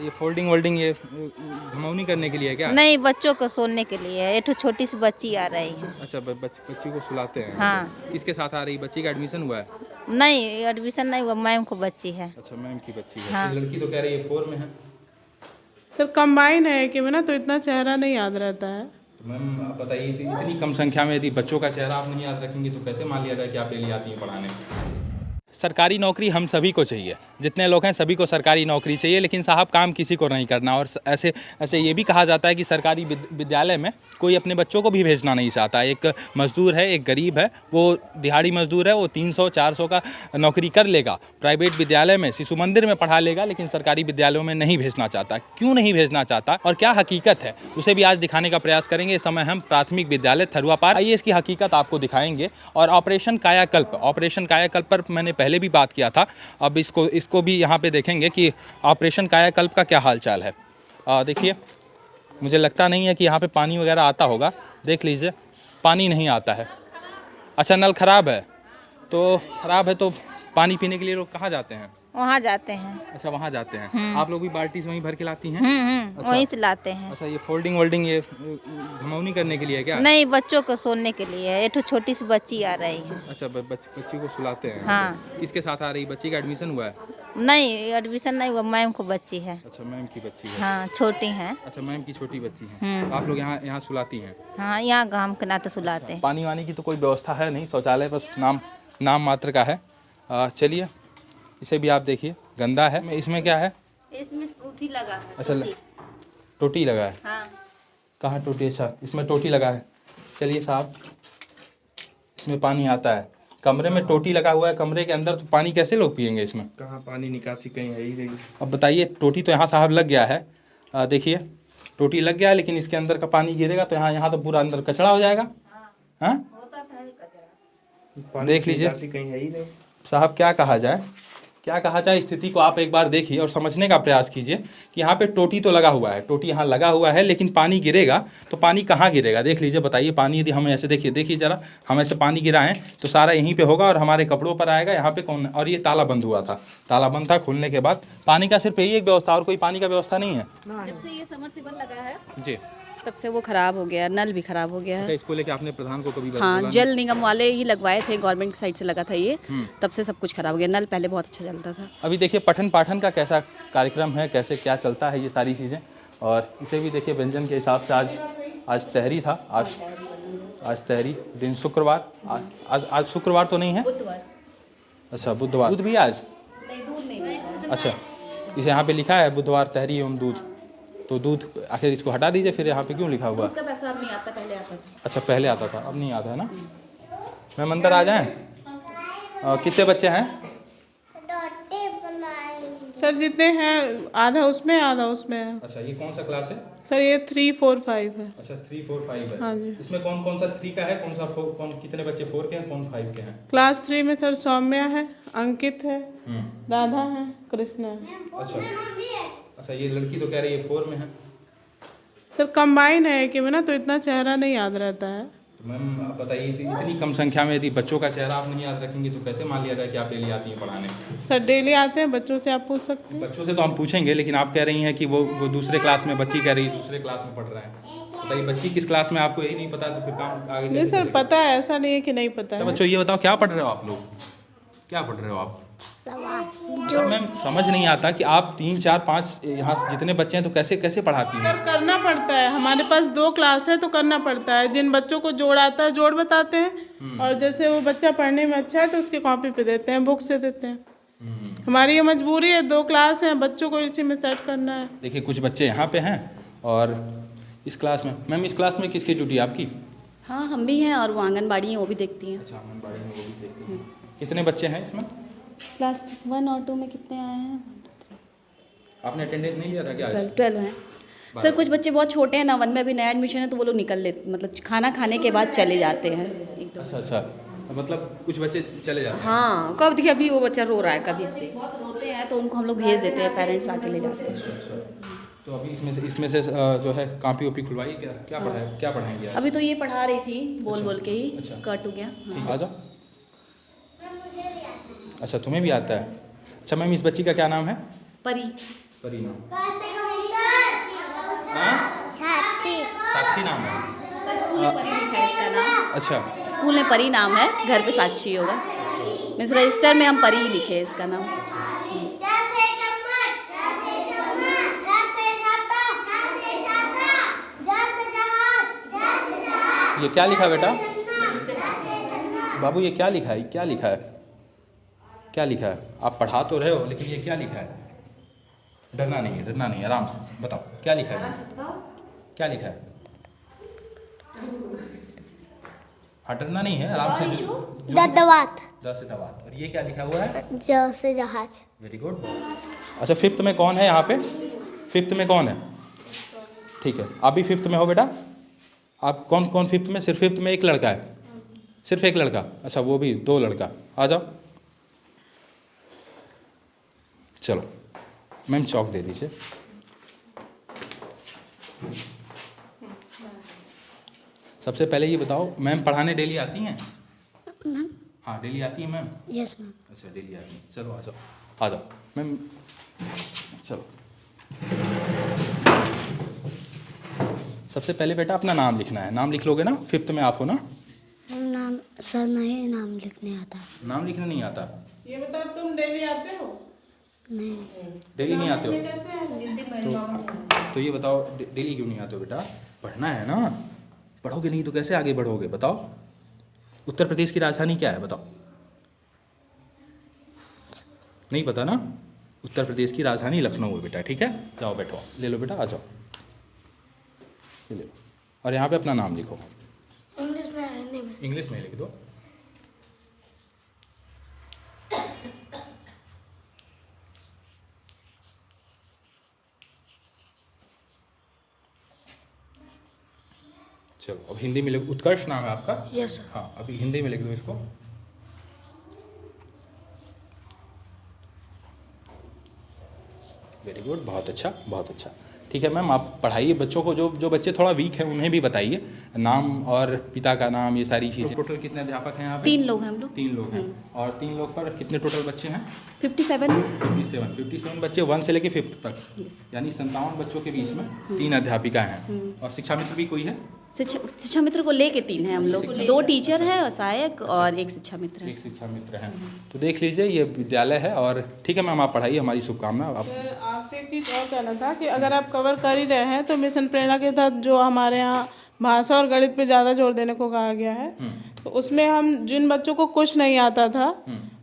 ये फोल्डिंग वोल्डिंग ये घमौनी करने के लिए है क्या? नहीं, बच्चों को सोने के लिए है। एक तो छोटी सी बच्ची आ रही है। अच्छा, बच्ची को सुलाते हैं? हाँ। किसके साथ आ रही? बच्ची का एडमिशन हुआ है? नहीं, एडमिशन नहीं हुआ, मैम को बच्ची है। अच्छा, मैम की बच्ची है। हाँ। ये लड़की तो कह रही है 4 में है। सर कंबाइन है कि ना, तो इतना चेहरा नहीं याद रहता है। तो मैम आप बताइए, इतनी कम संख्या में यदि बच्चों का चेहरा आप नहीं याद रखेंगे तो कैसे मान लिया जाए कि आप डेली आती हैं पढ़ाने? सरकारी नौकरी हम सभी को चाहिए, जितने लोग हैं सभी को सरकारी नौकरी चाहिए, लेकिन साहब काम किसी को नहीं करना। और ऐसे ऐसे ये भी कहा जाता है कि सरकारी विद्यालय में कोई अपने बच्चों को भी भेजना नहीं चाहता। एक मज़दूर है, एक गरीब है, वो दिहाड़ी मज़दूर है, वो 300-400 का नौकरी कर लेगा, प्राइवेट विद्यालय में, शिशु मंदिर में पढ़ा लेगा, लेकिन सरकारी विद्यालयों में नहीं भेजना चाहता। क्यों नहीं भेजना चाहता और क्या हकीकत है, उसे भी आज दिखाने का प्रयास करेंगे। इस समय हम प्राथमिक विद्यालय थरुआ पार, आइए इसकी हकीकत आपको दिखाएंगे। और ऑपरेशन कायाकल्प पर मैंने पहले भी बात किया था, अब इसको भी यहाँ पे देखेंगे कि ऑपरेशन कायाकल्प का क्या हालचाल है। देखिए, मुझे लगता नहीं है कि यहाँ पे पानी वगैरह आता होगा। देख लीजिए, पानी नहीं आता है। अच्छा, नल खराब है तो पानी पीने के लिए लोग कहाँ जाते हैं? वहाँ जाते हैं। अच्छा, वहाँ जाते हैं। आप लोग भी बाल्टी से वहीं भर के लाती हैं? अच्छा। वहीं से लाते हैं। अच्छा, ये फोल्डिंग वोल्डिंग ये घमौनी करने के लिए है क्या? नहीं, बच्चों को सोने के लिए है। एक तो छोटी सी बच्ची आ रही है। अच्छा, बच्ची को सुलाते हैं? हाँ। किसके साथ आ रही? बच्ची का एडमिशन हुआ है? नहीं, एडमिशन नहीं हुआ, मैम को बच्ची है। अच्छा, मैम की बच्ची है। हाँ, छोटी है। अच्छा, मैम की छोटी बच्ची है। तो आप लोग यहाँ सुलाती हैं? हाँ, यहाँ गाँव के नाते सुलाते हैं। पानी वानी की तो कोई व्यवस्था है नहीं, शौचालय बस नाम मात्र का है। चलिए, इसे भी आप देखिए, गंदा है। इसमें क्या है? इसमें टोटी लगा है। अच्छा, टोटी लगा है? हाँ। कहाँ टोटी? अच्छा, इसमें टोटी लगा है। चलिए साहब, इसमें पानी आता है, कमरे में टोटी लगा हुआ है, कमरे के अंदर तो पानी कैसे लोग पिएंगे? इसमें कहाँ पानी निकासी कहीं है ही नहीं। अब बताइए, टोटी तो यहाँ साहब लग गया है, देखिए टोटी लग गया है, लेकिन इसके अंदर का पानी गिरेगा तो यहाँ तो पूरा अंदर कचरा हो जाएगा। हाँ, देख लीजिए कहीं है ही नहीं साहब, क्या कहा जाए स्थिति को आप एक बार देखिए और समझने का प्रयास कीजिए कि यहाँ पे टोटी तो लगा हुआ है, टोटी यहाँ लगा हुआ है, लेकिन पानी गिरेगा तो पानी कहाँ गिरेगा? देख लीजिए, बताइए। पानी यदि हम ऐसे देखिए ज़रा, हम ऐसे पानी गिराएं तो सारा यहीं पे होगा और हमारे कपड़ों पर आएगा। यहाँ पे कौन? और ये ताला बंद हुआ था, ताला बंद था, खुलने के बाद पानी का सिर्फ यही एक व्यवस्था, और कोई पानी का व्यवस्था नहीं है। जब से ये समरसेबल लगा है जी, तब से वो खराब हो गया, नल भी खराब हो गया है। इसको लेके आपने प्रधान को कभी हाँ, जल निगम वाले ही लगवाए थे, गवर्नमेंट की साइड से लगा था ये, तब से सब कुछ खराब हो गया। नल पहले बहुत अच्छा चलता था। अभी देखिए पठन पाठन का कैसा कार्यक्रम है, कैसे क्या चलता है, ये सारी चीज़ें। और इसे भी देखिए, व्यंजन के हिसाब से आज तहरी था, आज तहरी दिन शुक्रवार, आज शुक्रवार तो नहीं है? बुधवार। अच्छा, बुधवार। दूध भी आज? नहीं, दूध नहीं। अच्छा, इसे यहाँ पे लिखा है बुधवार तहरी एवं दूध, तो दूध आखिर इसको हटा दीजिए, फिर यहाँ पे क्यों लिखा हुआ? दूध का पैसा अब नहीं आता, पहले आता था। अच्छा, पहले आता था, अब नहीं आता है ना। मैम अंदर आ जाएं? कितने बच्चे हैं? सर जितने हैं, आधा उसमें आधा उसमें है। अच्छा, ये कौन सा क्लास है? सर ये 3, 4, 5 है। अच्छा, 3, 4, 5 है। हाँ जी। इसमें कौन सा 3 का है, कौन सा 4, कितने बच्चे 4 के हैं, कौन 5 के हैं? क्लास 3 में सर सौम्या है, अंकित है, राधा है, कृष्णा है। अच्छा, ये लड़की तो कह रही है 4 में है। सर कंबाइन है कि ना, तो इतना चेहरा नहीं याद रहता है। तो मैम आप बताइए, इतनी कम संख्या में यदि बच्चों का चेहरा आप नहीं याद रखेंगे तो कैसे मान लिया जाए कि आप डेली आती हैं पढ़ाने? सर डेली आते हैं, बच्चों से आप पूछ सकते हैं। बच्चों से तो हम पूछेंगे, लेकिन आप कह रही हैं कि वो दूसरे क्लास में, बच्ची कह रही है दूसरे क्लास में पढ़ रहा है। बताइए, बच्ची किस क्लास में, आपको यही नहीं पता तो फिर काम आगे नहीं सर, पता है, ऐसा नहीं है कि नहीं पता है। बच्चों ये बताओ, क्या पढ़ रहे हो आप लोग? क्या पढ़ रहे हो आप? मैम समझ नहीं आता कि आप 3, 4, 5 यहाँ जितने बच्चे हैं तो कैसे पढ़ाती हैं? सर करना पड़ता है, हमारे पास 2 क्लास है तो करना पड़ता है। जिन बच्चों को जोड़ आता है जोड़ बताते हैं, और जैसे वो बच्चा पढ़ने में अच्छा है तो उसकी कॉपी पे देते हैं, बुक से देते हैं। हमारी ये मजबूरी है, 2 क्लास हैं, बच्चों को इसी में सेट करना है। देखिए, कुछ बच्चे यहाँ पे हैं और इस क्लास में। मैम इस क्लास में किसकी ड्यूटी है आपकी? हाँ, हम भी हैं, और वो आंगनबाड़ी है, वो भी देखती हैं। अच्छा, आंगनबाड़ी में वो भी देखती हैं। कितने बच्चे हैं इसमें? क्लास 1 और 2 में कितने आए हैं? आपने अटेंडेंस नहीं लिया था क्या? 12 हैं। सर कुछ बच्चे बहुत छोटे हैं ना, 1 में अभी नया एडमिशन है, तो वो लोग निकल लेते, मतलब खाना खाने के बाद चले जाते हैं। अच्छा, मतलब कुछ बच्चे चले जाते हैं। हाँ, कब देखिए, अभी वो बच्चा रो रहा है, कभी से बहुत रोते हैं तो उनको हम लोग भेज देते हैं, पेरेंट्स आके ले जाते हैं। तो अभी इसमें से जो है कॉपी वॉपी खुलवाई, क्या पढ़ाएंगे आज? अभी तो ये पढ़ा रही थी, बोल के ही कट हो गया। ठीक, आ जाओ। अच्छा, तुम्हें भी आता है? अच्छा मैम, इस बच्ची का क्या नाम है? परी। परी नाम। हाँ? साक्षी नाम है। स्कूल में परी लिखा है इसका नाम। अच्छा, स्कूल में परी नाम है, घर पे साक्षी होगा। मीन्स रजिस्टर में हम परी ही लिखे हैं इसका नाम। ये क्या लिखा है बेटा? बाबू ये क्या लिखा है? क्या लिखा है? क्या लिखा है? आप पढ़ा तो रहे हो लेकिन ये क्या लिखा है? डरना नहीं है, डरना नहीं है, आराम से बताओ क्या लिखा है? क्या लिखा है? हाँ डरना नहीं है, आराम से। दवात। द से दवात। और ये क्या लिखा हुआ है? ज से जहाज। Very good. अच्छा फिफ्थ में कौन है यहाँ पे? फिफ्थ में कौन है? ठीक है, आप भी फिफ्थ में हो बेटा? आप कौन कौन फिफ्थ में? सिर्फ फिफ्थ में एक लड़का है? सिर्फ एक लड़का? अच्छा वो भी 2 लड़का। आ जाओ, चलो मैम चौक दे दीजिए। सबसे पहले ये बताओ, मैम पढ़ाने डेली आती हैं? मैम। हाँ डेली आती हैं मैम? Yes ma'am. अच्छा डेली आती हैं। चलो आ जाओ मैम, चलो। सबसे पहले बेटा अपना नाम लिखना है। नाम लिख लोगे ना? फिफ्थ में आप हो ना? नाम सर नहीं, नाम लिखने आता। नाम लिखना नहीं आता? ये बताओ तुम डेली आते हो? नहीं। डेली नहीं आते हो? कैसे आए? तो ये बताओ डेली क्यों नहीं आते हो बेटा? पढ़ना है ना, पढ़ोगे नहीं तो कैसे आगे बढ़ोगे? बताओ। उत्तर प्रदेश की राजधानी क्या है बताओ? नहीं पता ना? उत्तर प्रदेश की राजधानी लखनऊ है बेटा। ठीक है, जाओ बैठो, ले लो बेटा, आ जाओ, ये ले लो। और यहाँ पे अपना नाम लिखो। इंग्लिश में, हिंदी में? इंग्लिश में लिख दो। चलो अब हिंदी में लिख। उत्कर्ष नाम है आपका? Yes sir. हाँ अभी हिंदी में लिख दो इसको। वेरी गुड, बहुत अच्छा बहुत अच्छा। ठीक है मैम, आप पढ़ाइए बच्चों को। जो बच्चे थोड़ा वीक हैं उन्हें भी बताइए, नाम और पिता का नाम, ये सारी चीज़ें। टोटल कितने अध्यापक हैं यहाँ पे? 3 लोग हैं हम लोग। 3 लोग हैं। और 3 लोग पर कितने टोटल बच्चे हैं? 57। 57 बच्चे 1 से लेके 5th तक, यस। यानी 57 बच्चों के बीच में 3 अध्यापिका हैं। और शिक्षा मित्र भी कोई है? शिक्षा मित्र को लेके 3 हैं हम लोग। 2 टीचर हैं और सहायक, और 1 शिक्षा मित्र है। एक शिक्षा मित्र हैं। तो देख लीजिए ये विद्यालय है। और ठीक है मैम, आप पढ़ाइए, हमारी शुभकामनाएं। आप सर आपसे एक चीज़ और कहना था कि अगर आप कवर कर ही रहे हैं तो मिशन प्रेरणा के तहत जो हमारे यहाँ भाषा और गणित पे ज़्यादा जोर देने को कहा गया है, तो उसमें हम जिन बच्चों को कुछ नहीं आता था,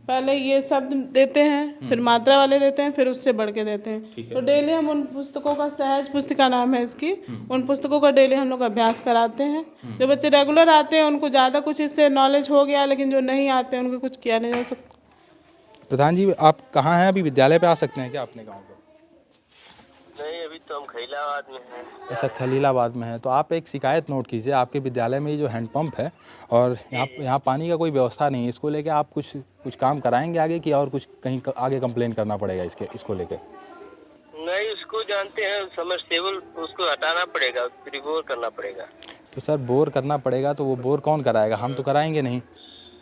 पहले ये शब्द देते हैं, फिर मात्रा वाले देते हैं, फिर उससे बढ़ के देते हैं। तो डेली हम उन पुस्तकों का, सहज पुस्तिका नाम है इसकी, उन पुस्तकों का डेली हम लोग अभ्यास कराते हैं। जो बच्चे रेगुलर आते हैं उनको ज़्यादा कुछ इससे नॉलेज हो गया, लेकिन जो नहीं आते हैं उनको कुछ किया नहीं जा सकता। प्रधान जी आप कहाँ हैं? अभी विद्यालय पे आ सकते हैं क्या अपने गाँव पर? नहीं, अभी तो हम खलीलाबाद में हैं। अच्छा खलीलाबाद में है। तो आप एक शिकायत नोट कीजिए, आपके विद्यालय में ये जो हैंडपंप है और यहाँ पानी का कोई व्यवस्था नहीं है, इसको लेके आप कुछ काम कराएंगे आगे कि और कुछ कहीं आगे कंप्लेन करना पड़ेगा इसको लेके? नहीं, उसको जानते हैं, समरसेबल उसको हटाना पड़ेगा, रिबोर करना पड़ेगा। तो सर बोर करना पड़ेगा, तो वो बोर कौन कराएगा? हम तो कराएंगे नहीं,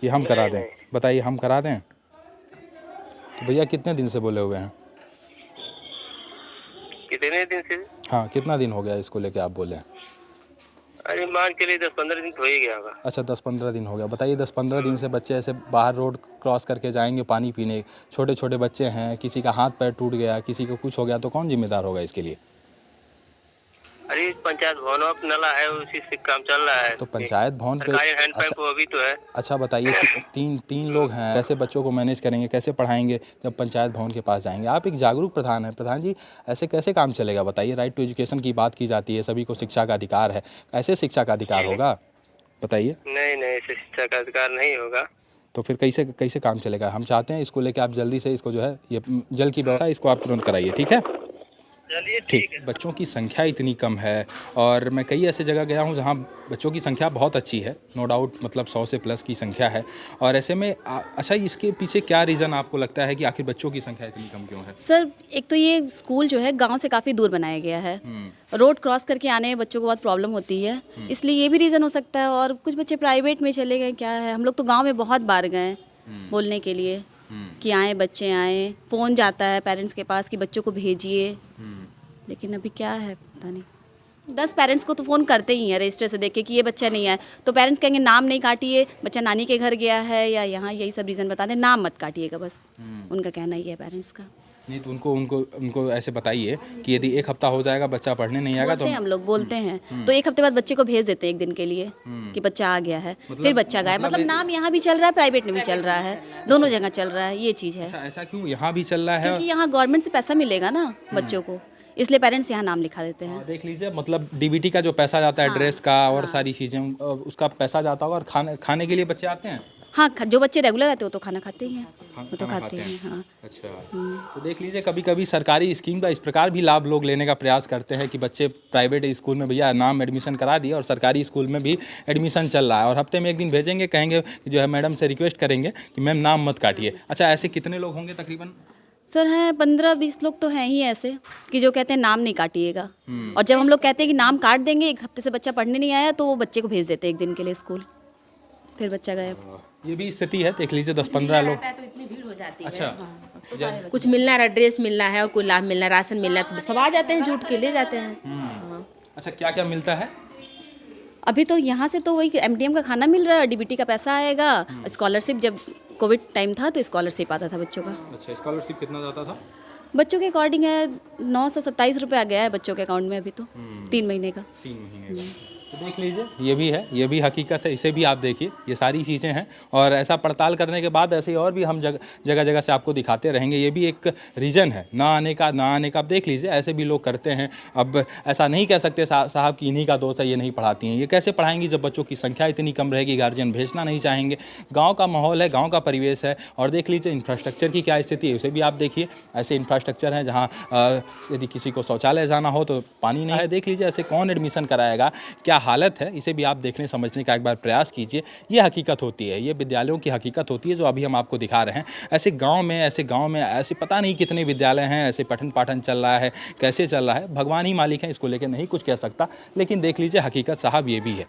ये हम करा दें? बताइए हम करा दें? तो भैया कितने दिन से बोले हुए हैं? कितने दिन से? हाँ कितना दिन हो गया इसको लेके आप बोले? अरे मान के लिए 10-15 दिन तो हो ही गया होगा। अच्छा 10-15 दिन हो गया। बताइए 10-15 दिन से बच्चे ऐसे बाहर रोड क्रॉस करके जाएंगे पानी पीने। छोटे छोटे बच्चे हैं, किसी का हाथ पैर टूट गया, किसी को कुछ हो गया, तो कौन जिम्मेदार होगा इसके लिए? अरे पंचायत भवन पे नला है, उसी से काम चल रहा है। तो पंचायत भवन पे सरकारी हैंडपंप अभी तो है। अच्छा बताइए तीन लोग हैं, कैसे बच्चों को मैनेज करेंगे, कैसे पढ़ाएंगे जब पंचायत भवन के पास जाएंगे? आप एक जागरूक प्रधान हैं। प्रधान जी ऐसे कैसे काम चलेगा बताइए? राइट टू एजुकेशन की बात की जाती है, सभी को शिक्षा का अधिकार है, ऐसे शिक्षा का अधिकार होगा बताइए? नहीं, ऐसे शिक्षा का अधिकार नहीं होगा। तो फिर कैसे काम चलेगा? हम चाहते हैं इसको लेके आप जल्दी से इसको जो है ये जल की व्यवस्था इसको आप तुरंत कराइए। ठीक है? चलिए ठीक। बच्चों की संख्या इतनी कम है और मैं कई ऐसे जगह गया हूँ जहाँ बच्चों की संख्या बहुत अच्छी है, नो डाउट, मतलब 100 से प्लस की संख्या है। और ऐसे में अच्छा इसके पीछे क्या रीज़न आपको लगता है कि आखिर बच्चों की संख्या इतनी कम क्यों है? सर एक तो ये स्कूल जो है गांव से काफ़ी दूर बनाया गया है, रोड क्रॉस करके आने में बच्चों को बहुत प्रॉब्लम होती है, इसलिए ये भी रीज़न हो सकता है। और कुछ बच्चे प्राइवेट में चले गए, क्या है, हम लोग तो गाँव में बहुत बार गए बोलने के लिए, कि आए बच्चे आए, फ़ोन जाता है पेरेंट्स के पास कि बच्चों को भेजिए, लेकिन अभी क्या है पता नहीं। 10 पेरेंट्स को तो फ़ोन करते ही हैं रजिस्टर से देख के कि ये बच्चा नहीं आया, तो पेरेंट्स कहेंगे नाम नहीं काटिए, बच्चा नानी के घर गया है या यहाँ, यही सब रीज़न बताते हैं, नाम मत काटिएगा बस। उनका कहना ही है पेरेंट्स का। नहीं तो उनको ऐसे बताइए कि यदि 1 हफ्ता हो जाएगा बच्चा पढ़ने नहीं आएगा तो बोलते हैं हम लोग बोलते हैं, तो 1 हफ्ते बाद बच्चे को भेज देते हैं 1 दिन के लिए कि बच्चा आ गया है, फिर बच्चा गायब। मतलब नाम यहाँ भी चल रहा है, प्राइवेट में भी चल रहा है, दोनों जगह चल रहा है, ये चीज़ है। ऐसा क्यों यहाँ भी चल रहा है? क्योंकि यहाँ गवर्नमेंट से पैसा मिलेगा ना बच्चों को, इसलिए पेरेंट्स यहाँ नाम लिखा देते हैं। देख लीजिए, मतलब डीबीटी का जो पैसा जाता है, ड्रेस का और सारी चीज़ें, उसका पैसा जाता होगा, और खाने के लिए बच्चे आते हैं। हाँ, जो बच्चे रेगुलर रहते हैं वो तो खाना खाते ही हैं, वो तो खाते हैं। हाँ। अच्छा, तो देख लीजिए, कभी कभी सरकारी स्कीम का इस प्रकार भी लाभ लोग लेने का प्रयास करते हैं कि बच्चे प्राइवेट स्कूल में भैया नाम एडमिशन करा दिए और सरकारी स्कूल में भी एडमिशन चल रहा है, और हफ्ते में 1 दिन भेजेंगे, कहेंगे कि जो है मैडम से रिक्वेस्ट करेंगे कि मैम नाम मत काटिए। अच्छा, ऐसे कितने लोग होंगे तकरीबन? सर हैं 15-20 लोग तो हैं ही ऐसे कि जो कहते हैं नाम नहीं काटिएगा, और जब हम लोग कहते हैं कि नाम काट देंगे, 1 हफ्ते से बच्चा पढ़ने नहीं आया, तो वो बच्चे को भेज देते हैं 1 दिन के लिए स्कूल, फिर बच्चा गायब। ये भी स्थिति है, देख लीजिए 10-15 लोग। तो इतनी भीड़ हो जाती है। अच्छा, कुछ मिलना है, ड्रेस मिलना है और कोई लाभ मिलना है, राशन मिलना है, तो सब आ जाते हैं जुट के ले जाते हैं। अच्छा, क्या क्या मिलता है? अभी तो यहाँ से तो वही MDM का खाना मिल रहा है, DBT का पैसा आएगा, स्कॉलरशिप जब कोविड टाइम था तो स्कॉलरशिप आता था बच्चों का। अच्छा, स्कॉलरशिप कितना जाता था? बच्चों के अकॉर्डिंग है 927 रुपये आ गया है बच्चों के अकाउंट में अभी तो, 3 महीने का। 3 महीने का। तो देख लीजिए, ये भी है, ये भी हकीकत है, इसे भी आप देखिए, ये सारी चीज़ें हैं, और ऐसा पड़ताल करने के बाद ऐसे और भी हम जगह जगह से आपको दिखाते रहेंगे। ये भी एक रीज़न है ना आने का। आप देख लीजिए, ऐसे भी लोग करते हैं। अब ऐसा नहीं कह सकते साहब कि इन्हीं का दोष है, ये नहीं पढ़ाती हैं। ये कैसे पढ़ाएंगी जब बच्चों की संख्या इतनी कम रहेगी, गार्जियन भेजना नहीं चाहेंगे। गाँव का माहौल है, गाँव का परिवेश है, और देख लीजिए इंफ्रास्ट्रक्चर की क्या स्थिति है, उसे भी आप देखिए। ऐसे इंफ्रास्ट्रक्चर हैं जहाँ यदि किसी को शौचालय जाना हो तो पानी नहीं है। देख लीजिए, ऐसे कौन एडमिशन कराएगा, क्या हालत है, इसे भी आप देखने समझने का एक बार प्रयास कीजिए। ये हकीकत होती है, ये विद्यालयों की हकीकत होती है जो अभी हम आपको दिखा रहे हैं। ऐसे गांव में ऐसे पता नहीं कितने विद्यालय हैं, ऐसे पठन पाठन चल रहा है, कैसे चल रहा है, भगवान ही मालिक है, इसको लेकर नहीं कुछ कह सकता। लेकिन देख लीजिए, हकीकत साहब ये भी है।